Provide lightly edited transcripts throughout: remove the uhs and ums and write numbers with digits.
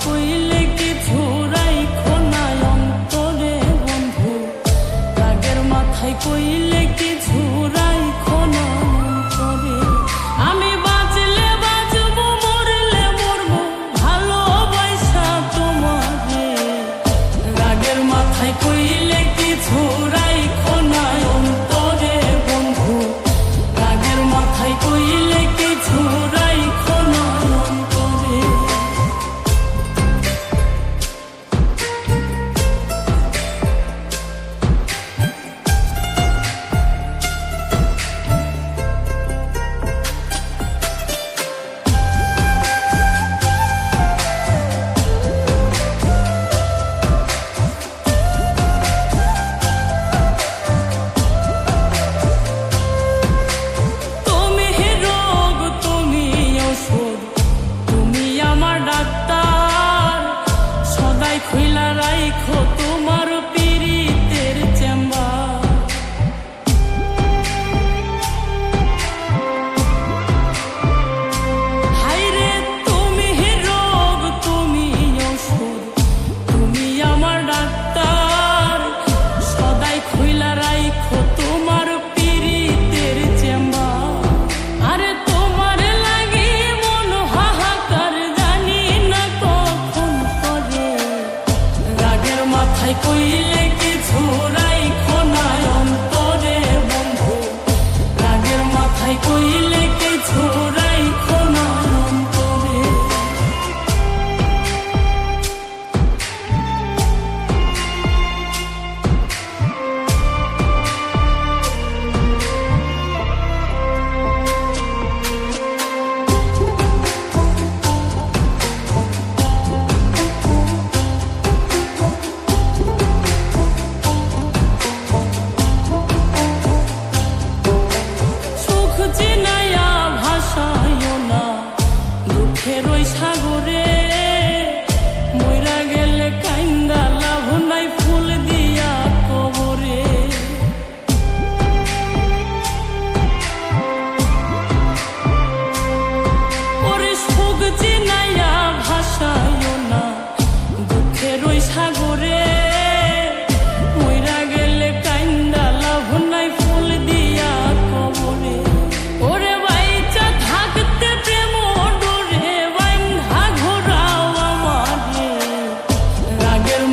কইলে কিছু রাইখো না অন্তরে বন্ধু, রাগের মাথায় কইলে কিছু রাইখো না অন্তরে। আমি বাঁচলে বাঁচবো, মরলে মরবো, ভালোবাসা তোমারে। রাগের মাথায় কইলে কিছু রাইখো না অন্তরে বন্ধু, রাগের মাথায় কইলে কিছু রাইখো না অন্তরে। খুইলা রাইখো তোমার পীড়িতের চেম্বার। হায়রে তুমি রোগ, তুমি ওষুধ, তুমি আমার ডাক্তার। সদাই খুইলা রাইখো তোমার পীড়িতের চেম্বার। আরে তোমার লাগি মন হাহাকার, জানি না কখন করে। রাগের মাথায় কইলে কিছু রাইখো না অন্তরে বন্ধু, রাগের মাথায় কইলে কিছু রাইখো না অন্তরে। ওই সাগরে মইরা গেলে কাইন্দা লাভ নাই, ফুল দিয়া কবরে। ওরে সুখ চিনাইয়া ভাসাইও না দুঃখের ওই সাগরে, মইরা গেলে কাইন্দা লাভ নাই, ফুল দিয়া কবরে। ওরে বাইচা থাকতে প্রেম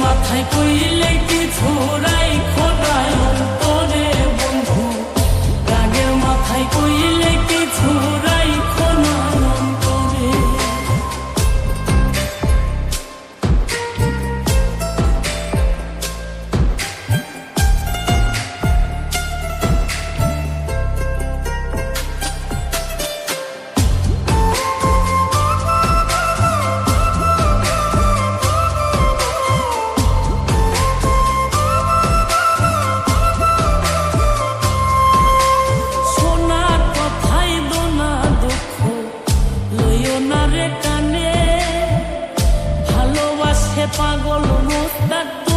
মাথায় কইলে কিছু রাইখো না অন্তরে বন্ধু, রাগের মাথায় কইলে কিছু রাইখো না অন্তরে। পাগল মোস্তাক।